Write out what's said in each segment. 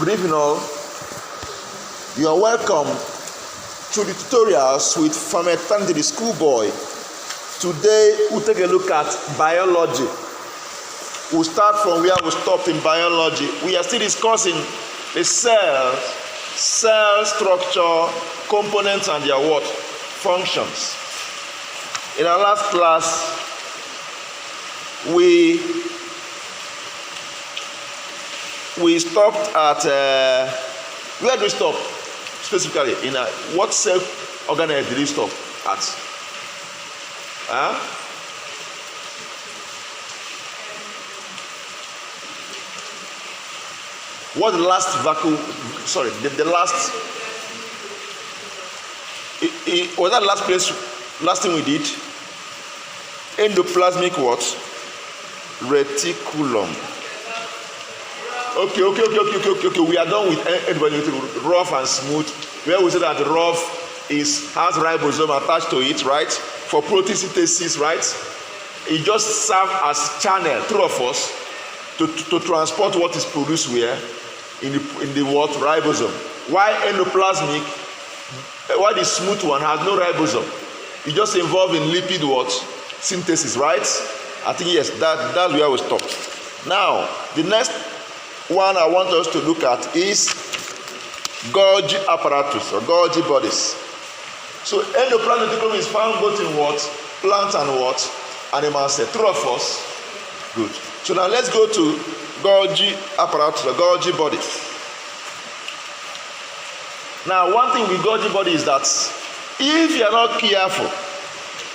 Good evening all. You are welcome to the tutorials with Fametani the schoolboy. Today we'll take a look at biology. We'll start from where we stopped in biology. We are still discussing the cell structure, components and their what? Functions. In our last class, we stopped at where do we stop specifically? In what cell organelle did we stop at? What the last vacuum? Sorry, the last. Was that last thing we did? Endoplasmic what? Reticulum. Okay. We are done with rough and smooth. Where we say that the rough has ribosome attached to it, right? For protein synthesis, right? It just serves as channel, true of us, to transport what is produced where in the what ribosome. Why endoplasmic? Why the smooth one has no ribosome? It just involved in lipid what synthesis, right? I think yes, that's where we stopped. Now the next one I want us to look at is Golgi apparatus or Golgi bodies. So endoplasmic reticulum is found both in what? Plant and what? Animal cell. True of us? Good. So now let's go to Golgi apparatus or Golgi body. Now one thing with Golgi body is that if you are not careful,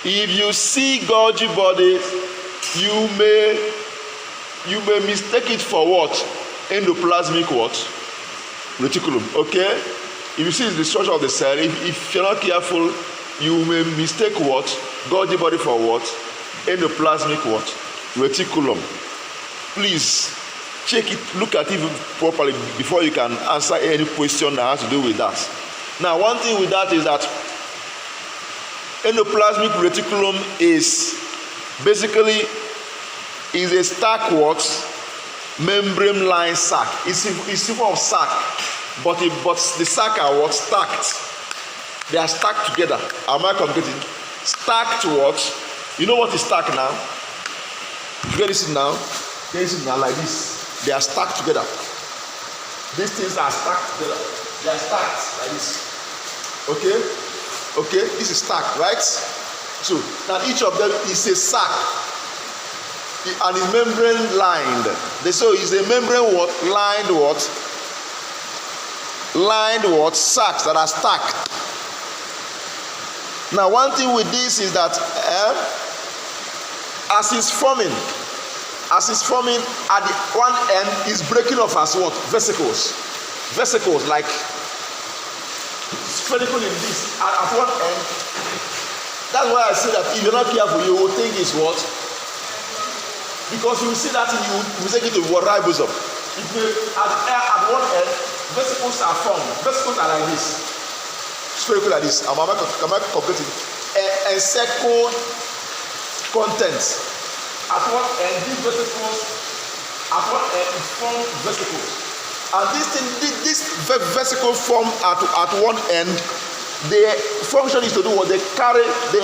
if you see Golgi body, you may mistake it for what? Endoplasmic what? Reticulum. Okay? If you see the structure of the cell, if you're not careful, you may mistake what? Golgi body for what? Endoplasmic what? Reticulum. Please check it, look at it properly before you can answer any question that has to do with that. Now, one thing with that is that endoplasmic reticulum is basically a stack what? Membrane line sac. It's a form of sac, but the sac are what? Stacked. They are stacked together. Am I complicated? Stacked what? You know what is stacked now? You get this now? Get this now like this. They are stacked together. These things are stacked together. They are stacked like this. Okay? This is stacked, right? So now each of them is a sac. And is membrane lined. So is a membrane what? Lined what? Sacs that are stacked. Now one thing with this is that as it's forming at the one end is breaking off as what? Vesicles like spherical in this at one end. That's why I say that if you're not careful, you will think it's what? Because you see that you take it to what? Ribosome. At one end, vesicles are formed. Vesicles are like this, spherical like this. Am I completing? Encircled contents. At one end, these vesicles form vesicles, and this vesicle form at one end. Their function is to do what? They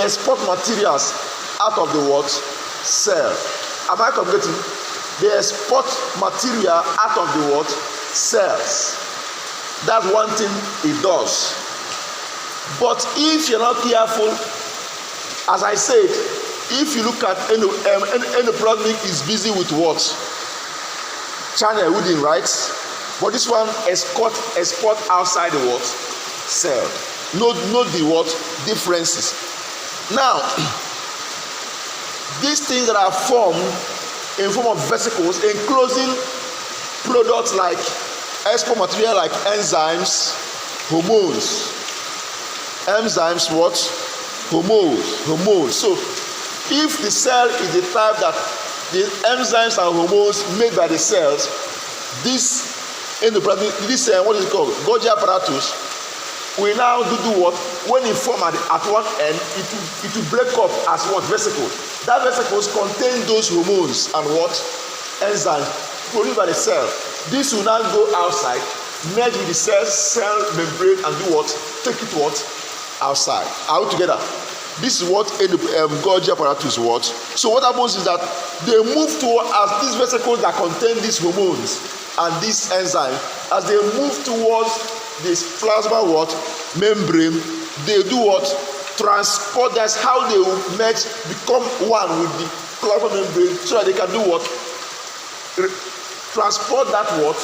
export materials out of the what? Cell. Am I completing? They export material out of the what? Cells. That's one thing it does. But if you're not careful, as I said, if you look at endoplasmic is busy with what? Channel within, right? But this one export outside the what? Cell. Note the what? Differences. Now, these things that are formed in form of vesicles enclosing products like export material like enzymes, hormones. Enzymes what? Hormones. So if the cell is the type that the enzymes and hormones made by the cells, this what is it called? Golgi apparatus will now do what? When it form at one end, it will break up as what? Vesicles. That vesicles contain those hormones and what? Enzymes produced by the cell. This will now go outside merge with the cell membrane and do what? Take it what? Outside. Are we together? This is what Golgi apparatus what. So what happens is that they move toward, as these vesicles that contain these hormones and this enzyme, as they move towards this plasma what? Membrane, they do what? Transport. That's how they will merge, become one with the plasma membrane, so that they can do what? Transport that what?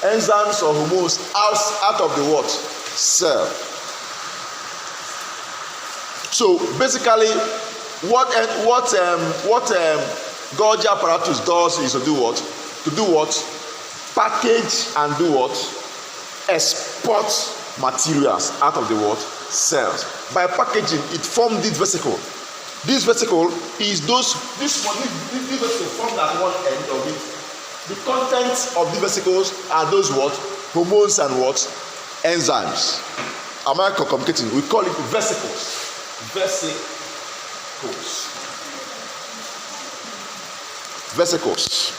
Enzymes or hormones out of the what? Cell. So basically, what Golgi apparatus does is to do what? To do what? Package and do what? Export materials out of the what? Cells. By packaging, it forms this vesicle. This vesicle is this vesicle formed at one end of it. The contents of the vesicles are those what? Hormones and what? Enzymes. Am I communicating? We call it vesicles. Vesicles.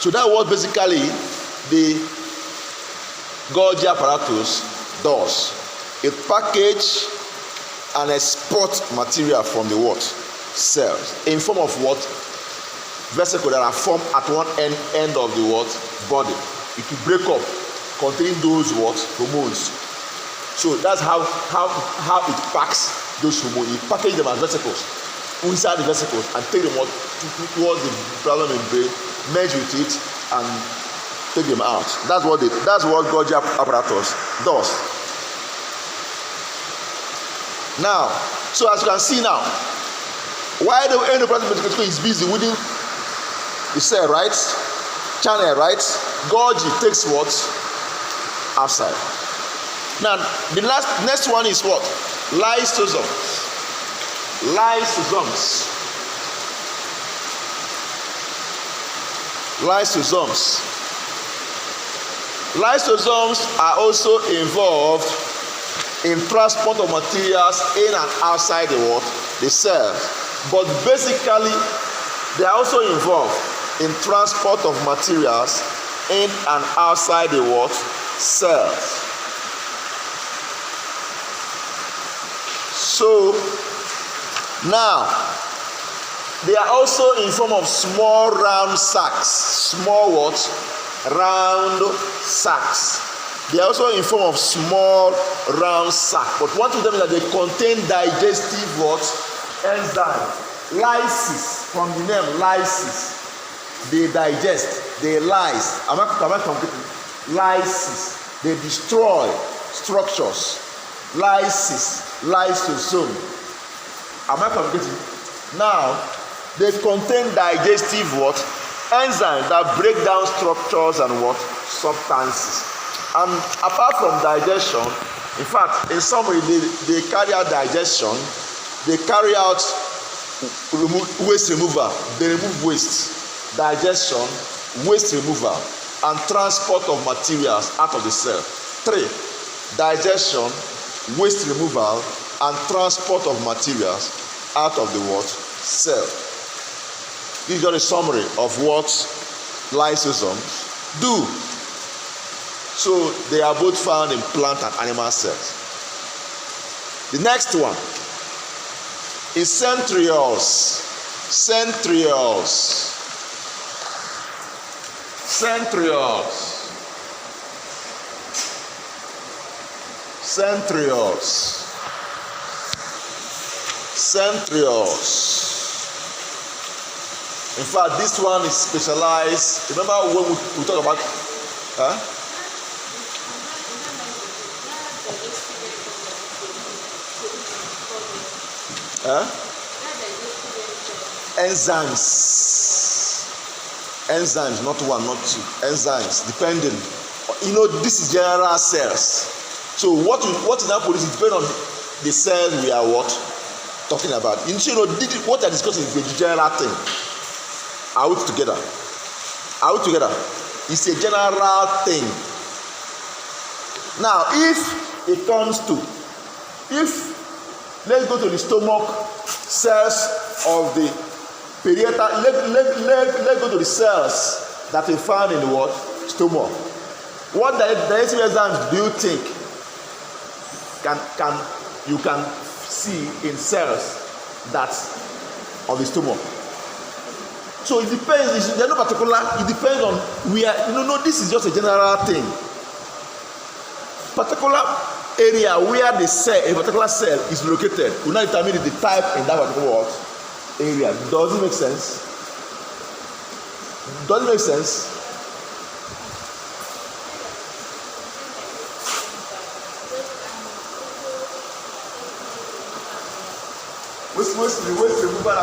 So that what basically the Golgi apparatus does. It package and export material from the what? Cells in form of what? Vesicle that are formed at one end of the what? Body. It will break up, containing those what? Hormones. So that's how it packs those hormones. It packages them as vesicles inside the vesicles and take them out towards the plasma membrane, merge with it, and take them out. That's what Golgi apparatus does. Now, so as you can see now, while the endoplasmic reticulum is busy within the cell, right? Channel, right? Golgi takes what? Outside. Now, the next one is what? Lysosomes. Lysosomes are also involved in transport of materials in and outside the cell. But basically, they are also involved in transport of materials in and outside the cells. So now they are also in form of small round sacs. Round sacs. They are also in form of small round sac. But one of them is that they contain digestive enzyme. Lysis, from the name lysis. They digest, they lyse. Am I completing? Lysis. They destroy structures. Lysis, lysosome. Am I completing? Now, they contain digestive enzymes that break down structures and substances. And apart from digestion, in fact, in summary, they carry out digestion, they carry out waste removal, they remove waste, digestion, waste removal, and transport of materials out of the cell. 3. Digestion, waste removal, and transport of materials out of the cell. This is just a summary of what lysosomes do. So they are both found in plant and animal cells. The next one is centrioles. Centrioles. In fact, this one is specialized. Remember when we talk about enzymes, not one, not two. Enzymes, depending. This is general cells. So what is now produced depends on the cells we are talking about. What I discussed is the general thing. Are we together? It's a general thing. Now, if it comes to, let's go to the stomach cells of the parietal. Let's go to the cells that we found in the what? Stomach. What digestive enzymes do you think you can see in cells that's on the stomach? So it depends. There's no particular. It depends on where. No. This is just a general thing. Particular area where the cell, a particular cell, is located will not determine the type in that particular area. Does it make sense? Does it make sense? Waste removal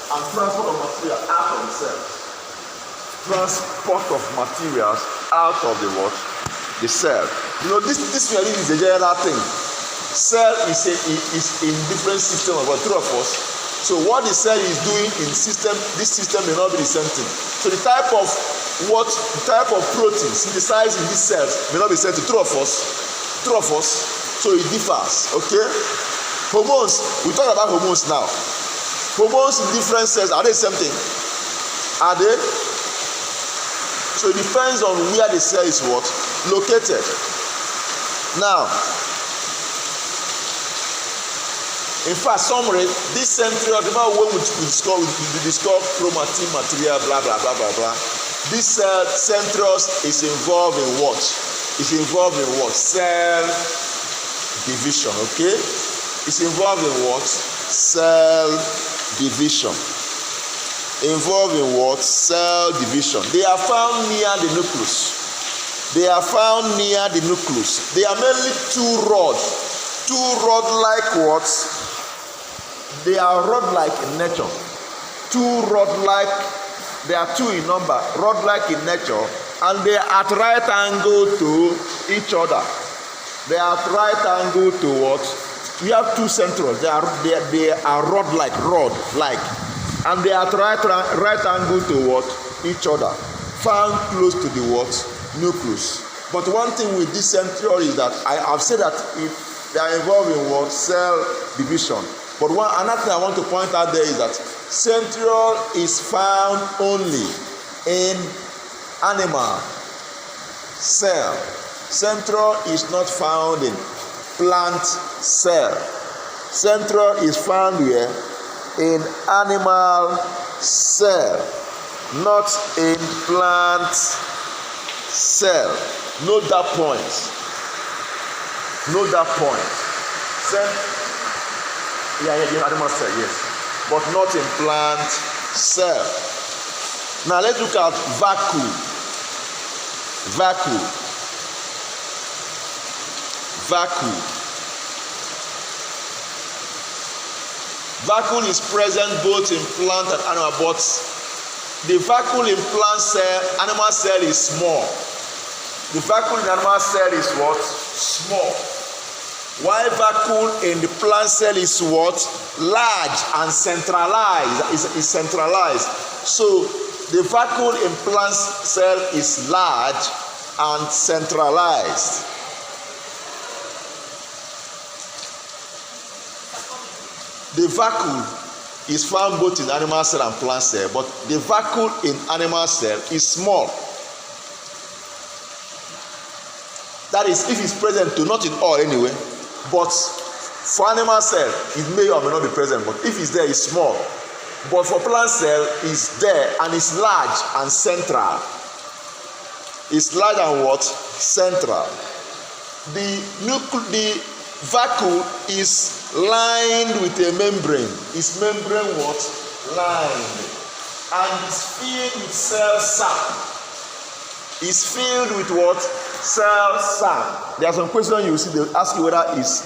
and transport of material out of the cell. Transport of materials out of the what? The cell. You know, this really is a general thing. Cell is in different systems about true of us. So what the cell is doing in this system may not be the same thing. So the type of protein synthesized in these cells may not be the same thing. True of us. So it differs. Okay. Hormones. We talk about hormones now. Hormones in different cells, are they the same thing? Are they? So it depends on where the cell is what? Located. Now, in fact, summary, this central, remember when we discuss chromatin material, blah, blah, blah, blah, blah. This centros is involved in what? It's involved in what? Cell division, okay? It's involved in what? Cell division. Involved in what? Cell division. They are found near the nucleus. They are mainly two rod-like what? They are rod-like in nature. They are two in number, rod-like in nature, and they are at right angle to each other. They are at right angle to what? We have two centrals. They are rod-like, and they are at right angle to what? Each other. Found close to the what? Nucleus. But one thing with this central is that I have said that they are involved in what? Cell division. But another thing I want to point out there is that central is found only in animal cell. Central is not found in plant cell. Central is found where? In animal cell, not in plant cell. Note that point. Yeah, animal cell, yes, but not in plant cell. Now let's look at vacuole. Vacuole is present both in plant and animal, but the vacuole in plant cell, animal cell is small. The vacuole in animal cell is what? Small. While vacuole in the plant cell is what? Large and centralized. Is centralized. So the vacuole in plant cell is large and centralized. The vacuole is found both in animal cell and plant cell, but the vacuole in animal cell is small. That is, if it's present to, not in all anyway, but for animal cell it may or may not be present, but if it's there, it's small. But for plant cell, it's there and it's large and central. It's large and what? Central. The vacuole is lined with a membrane. Is membrane what? Lined. And is filled with cell sap. Is filled with what? Cell sap. There are some questions you will see, they will ask you whether is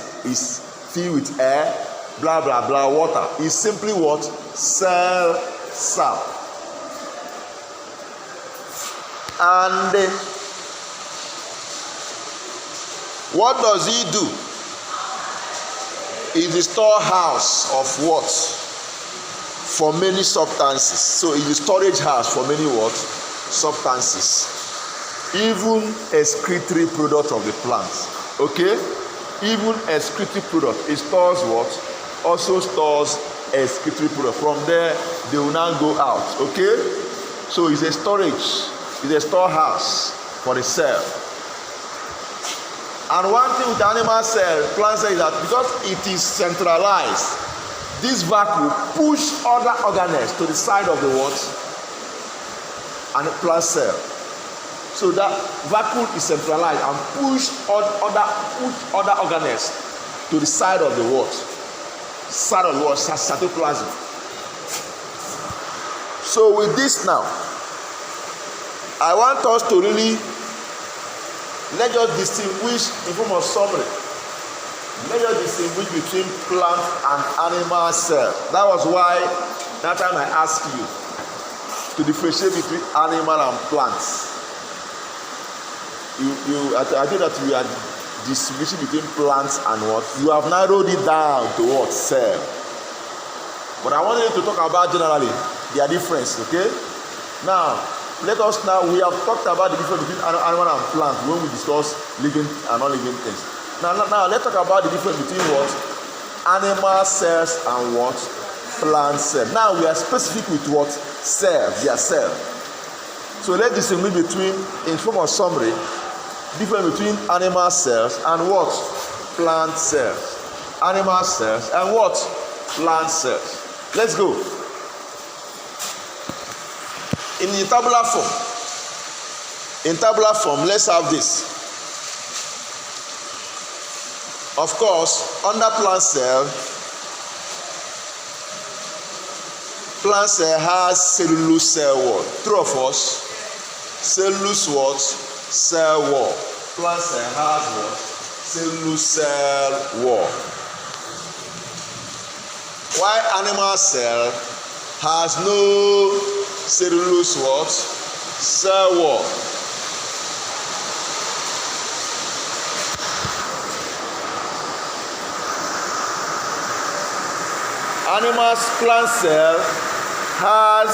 filled with air, blah blah blah, water. Is simply what? Cell sap. And what does he do? Is the storehouse of what? For many substances. So it's the storage house for many what? Substances. Even excretory product of the plant. Okay? Even excretory product. It stores what? Also stores excretory product. From there, they will now go out. Okay? So it's a storage, it's a storehouse for the cell. And one thing with the animal cell, plant cell, is that because it is centralized, this vacuum push other organelles to the side of the what? And plant cell. So that vacuum is centralized and push other organelles to the side of the what? Side of the what? Cytoplasm. So with this now, I want us to really let us distinguish in form of summary. Let us distinguish between plant and animal cell. That was why that time I asked you to differentiate between animal and plants. I think that you are distinguishing between plants and what? You have narrowed it down to what? Cell. But I wanted to talk about generally their difference, okay? Now, we have talked about the difference between animal and plant when we discuss living and non-living things. Now let's talk about the difference between what? Animal cells and what? Plant cells. Now we are specific with what? Cells, their cell. So let's distinguish between, in form of summary, difference between animal cells and what? Plant cells. Animal cells and what? Plant cells. Let's go. In the tabular form, let's have this. Of course, under plant cell has cellulose cell wall. True of us, cellulose what? Cell wall. Plant cell has what? Cellulose cell wall. While animal cell has no cellulose what? Cell wall. Animal plant cell has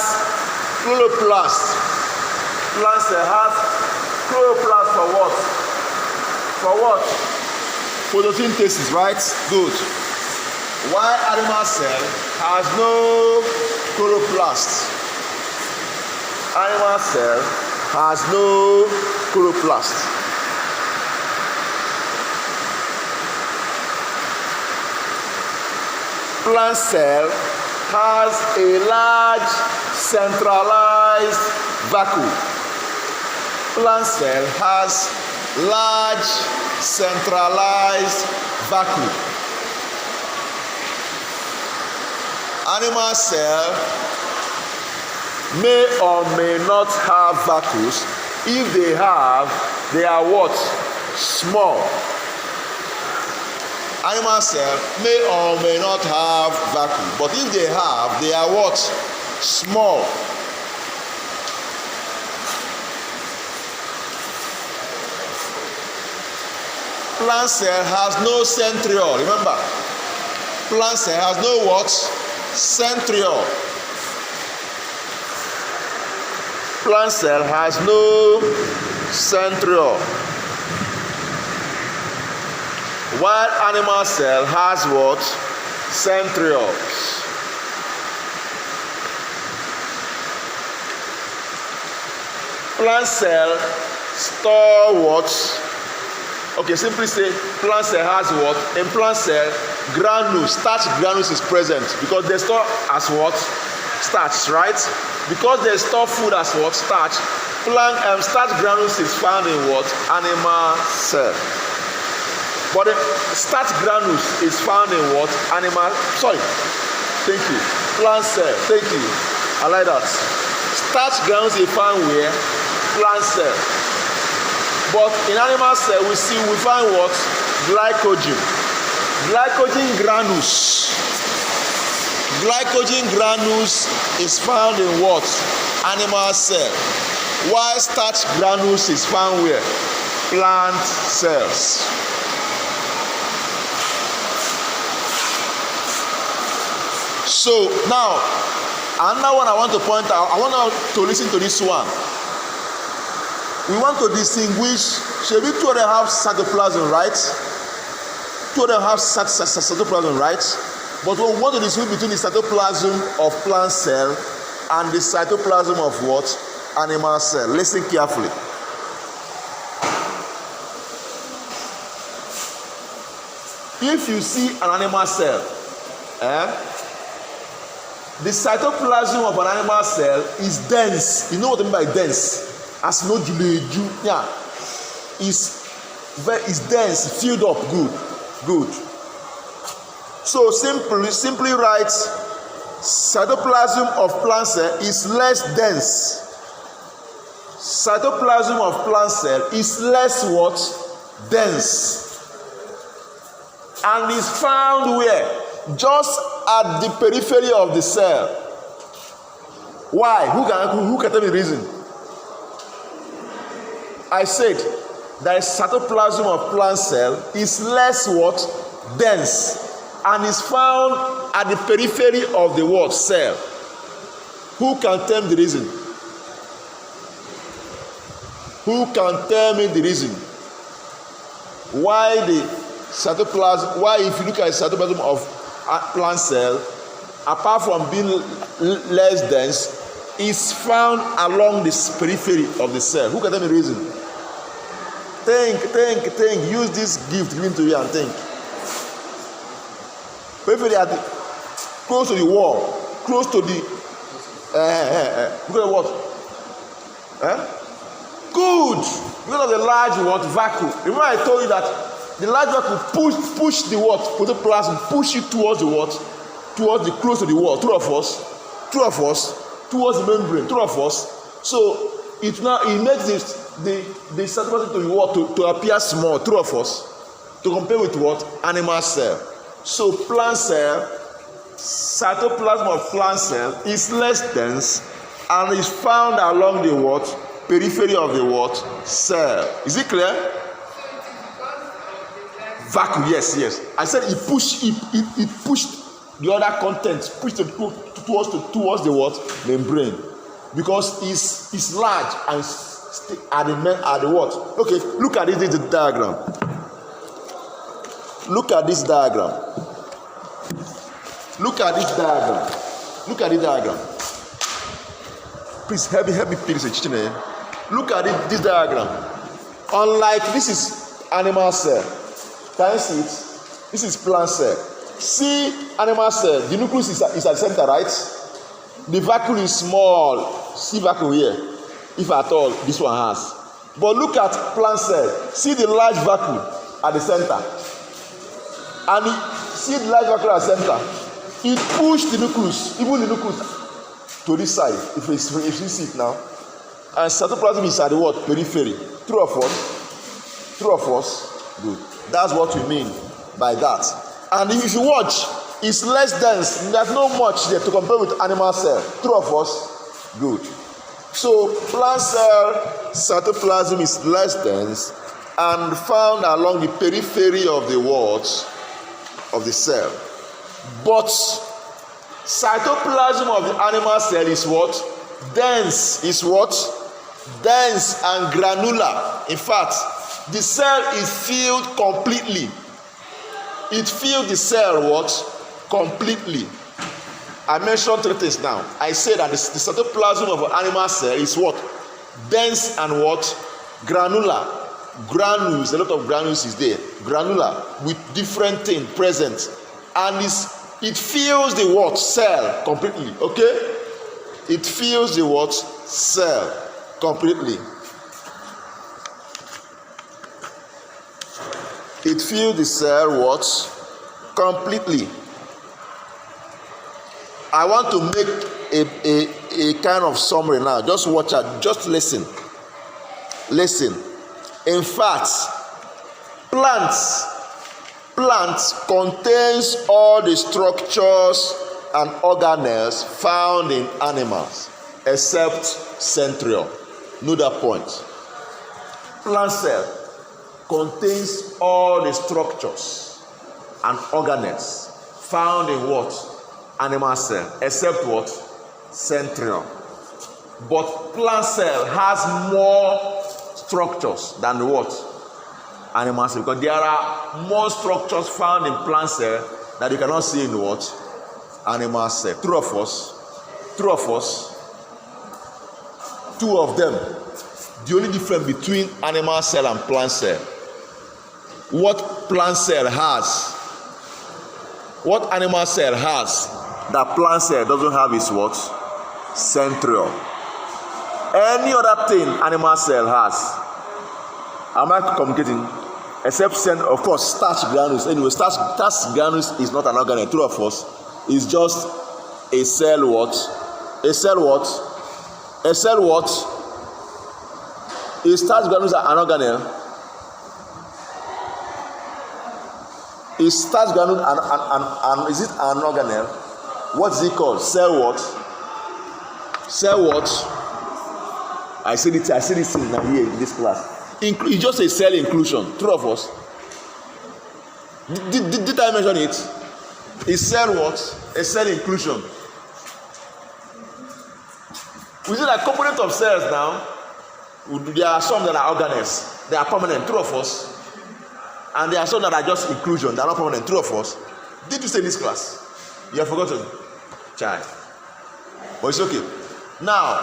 chloroplast. Plant cell has chloroplast for what? For what? Photosynthesis, right? Good. While animal cell has no chloroplast. Animal cell has no chloroplast. Plant cell has a large centralized vacuole. Plant cell has large centralized vacuole. Animal cell may or may not have vacuoles. If they have, they are what? Small. Animal cell may or may not have vacuole, but if they have, they are what? Small. Plant cell has no centriole. Remember, plant cell has no what? Centriole. Plant cell has no centriole. While animal cell has what? Centrioles. Plant cell store what? Okay, simply say plant cell has what? In plant cell, granules, starch granules is present because they store as what? Starch, right? Because they store food as what? Starch. Starch granules is found in what? Animal cell. But the starch granules is found in what? Thank you. Plant cell. Thank you. I like that. Starch granules is found where? Plant cell. But in animal cell, we find what? Glycogen. Glycogen granules. Glycogen granules is found in what? Animal cell. While starch granules is found where? Plant cells. So now, another one I want to point out, I want to listen to this one. We want to distinguish, shall we two of them have cytoplasm, right? Two of them have cytoplasm, right? But we want to distinguish between the cytoplasm of plant cell and the cytoplasm of what? Animal cell. Listen carefully. If you see an animal cell, the cytoplasm of an animal cell is dense. You know what I mean by dense? As no juleju, yeah, is dense, filled up, good. So simply write, cytoplasm of plant cell is less dense. Cytoplasm of plant cell is less what? Dense. And is found where? Just at the periphery of the cell. Why? Who can tell me the reason? I said that cytoplasm of plant cell is less what? Dense, and is found at the periphery of the what? Cell. Who can tell me the reason? Who can tell me the reason why the cytoplasm, why if you look at the cytoplasm of plant cell, apart from being less dense, is found along the periphery of the cell? Who can tell me the reason? Think. Use this gift given to you and think. Periphery at the, close to the wall, close to the look at what? Good. Because of the large what? Vacuum. Remember I told you that the large vacuum push the what? Protoplasm, push it towards the what? Towards the close to the wall. True of us, towards the membrane. True of us. So it makes the cytoplasm to the wall to appear small. True of us. To compare with what? Animal cell. So plant cell, cytoplasm of plant cell is less dense and is found along the what? Periphery of the what? Cell. Is it clear? Vacuum, yes. I said it pushed the other contents, pushed towards the what? Membrane, because it's large and at the what? Okay, look at this diagram. Look at this diagram. Please help me please. Look at this diagram. Unlike this is animal cell. Can you see it? This is plant cell. See animal cell. The nucleus is at the center, right? The vacuole is small. See vacuole here. If at all, this one has. But look at plant cell. See the large vacuole at the center. And see the large vacuole at the center. It pushed the nucleus, even the nucleus, to this side. If you see it now. And cytoplasm is at the what? Periphery. True or false? True or false? Good. That's what we mean by that. And if you watch, it's less dense. There's not much there to compare with animal cell. True or false? Good. So plant cell cytoplasm is less dense and found along the periphery of the walls of the cell. But cytoplasm of the animal cell is what? Dense. Is what? Dense and granular. In fact, the cell is filled completely. It filled the cell what? Completely. I mentioned three things now. I said that the cytoplasm of an animal cell is what? Dense and what? Granular. Granules, a lot of granules is there. Granular with different things present. And it fills the what? Cell completely. Okay? It fills the what? Cell completely. It fills the cell what? Completely. I want to make a kind of summary now. Just watch out. Just listen. Listen. In fact, plants contains all the structures and organelles found in animals except centriole. Know that point. Plant cell contains all the structures and organelles found in what? Animal cell, except what? Centriole. But plant cell has more structures than what? Animal cell, because there are more structures found in plant cell that you cannot see in what? Animal cell. True or false? True or false? two of them. The only difference between animal cell and plant cell. What plant cell has, what animal cell has that plant cell doesn't have is what? Centriole. Any other thing animal cell has, am I communicating? Except of course starch granules. Anyway, starch granules is not an organelle. True of us, it's just a cell what? A cell what? A cell what? Is starch granules an organelle? Is starch granule and is it an organelle? What is it called? Cell what? Cell what? I said it now here in this class. It's just a cell inclusion. True of us. Did I mention it? Is cell what? A cell inclusion. We see that component of cells now. There are some that are organelles. They are permanent. True of us. And there are some that are just inclusion. They are not permanent. True of us. Did you say this class? You have forgotten, child. But it's okay. Now.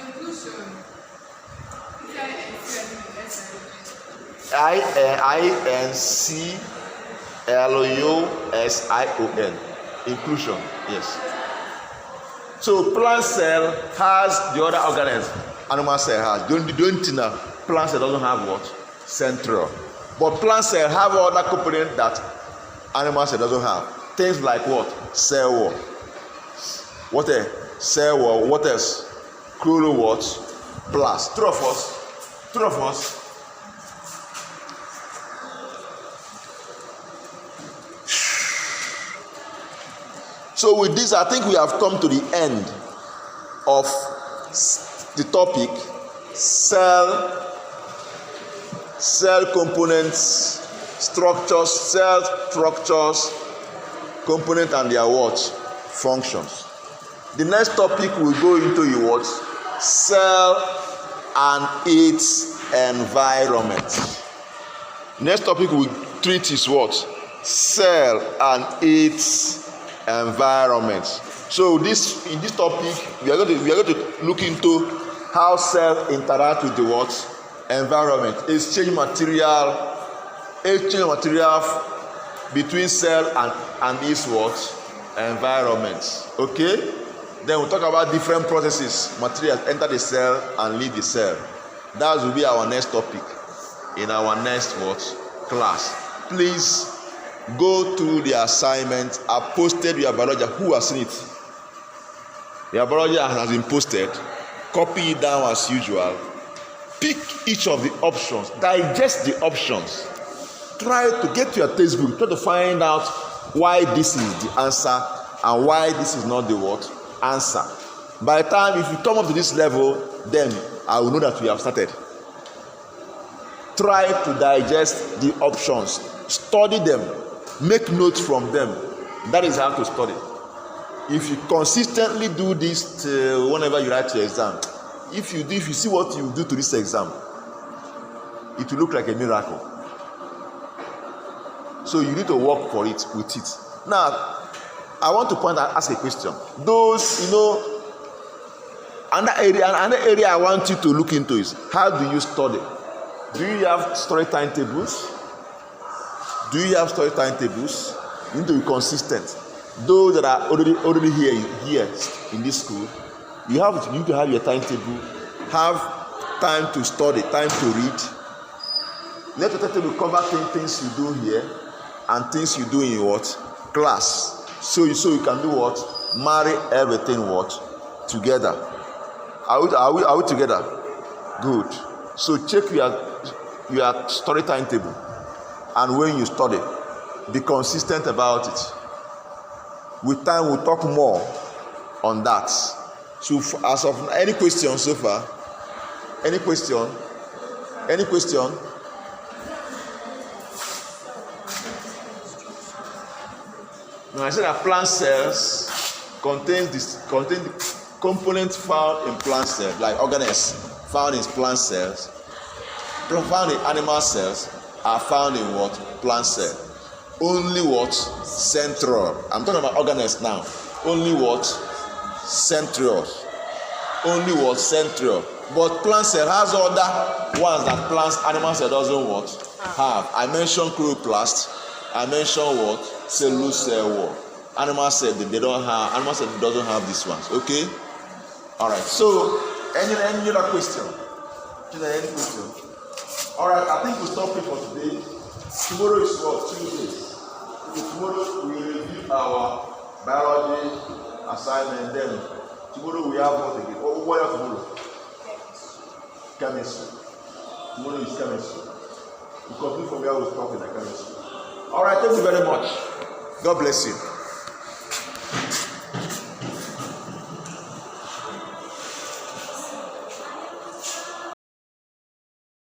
INCLUSION. Inclusion. Yes. So plant cell has the other organelles. Animal cell has. The only thing that plant cell doesn't have what? Central. But plant cell have other component that animal cell doesn't have. Things like what? Cell wall. What a cell wall. What else? Chloro what? Blast. True of us. True of us. So with this, I think we have come to the end of the topic cell components, structures, cell structures, component and their what? Functions. The next topic we go into is what? Cell and its environment. Next topic we treat is what? Cell and its environment. So in this topic we are going to look into how cell interact with the what? Environment. Exchange material between cell and its what? Environment. Okay? Then we'll talk about different processes. Materials enter the cell and leave the cell. That will be our next topic in our next what? Class. Please go to the assignment. I posted your biology. Who has seen it? Your biology has been posted. Copy it down as usual. Pick each of the options. Digest the options. Try to get to your textbook. Try to find out why this is the answer and why this is not the what? Answer. By the time if you come up to this level, then I will know that we have started. Try to digest the options. Study them. Make notes from them. That is how to study. If you consistently do this till whenever you write your exam, if you see what you do to this exam, it will look like a miracle. So you need to work for it with it. Now, I want to ask a question. Those, another area I want you to look into is how do you study? Do you have study timetables? Do you have study timetables? You need to be consistent. Those that are already here in this school, you need to have your timetable. Have time to study, time to read. Let the timetable cover things you do here and things you do in what? Class. So you can do what? Marry everything what? Together. Are we together? Good. So check your study timetable. And when you study, be consistent about it. With time, we'll talk more on that. So, as of any question so far? Any question? Any question? Now, I said that plant cells contain components found in plant cells, like organelles found in plant cells, found in animal cells, are found in what? Plant cell. Only what? Central. I'm talking about organelles now. Only what? Centrioles. only what central, but plant cell has other ones that plants animal cell doesn't what have. I mentioned chloroplast. I mentioned what cellulose cell wall. Animal cell they don't have. Animal cell doesn't have these ones. Okay. All right. So any other question? Any question? All right. I think we'll stop it for today. Tomorrow is what? Tuesday. Tomorrow we will review our biology assignment. Then tomorrow we have what again? What else tomorrow? Chemistry. Tomorrow is chemistry. We continue from where we stop in the chemistry. All right. Thank you very much. God bless you.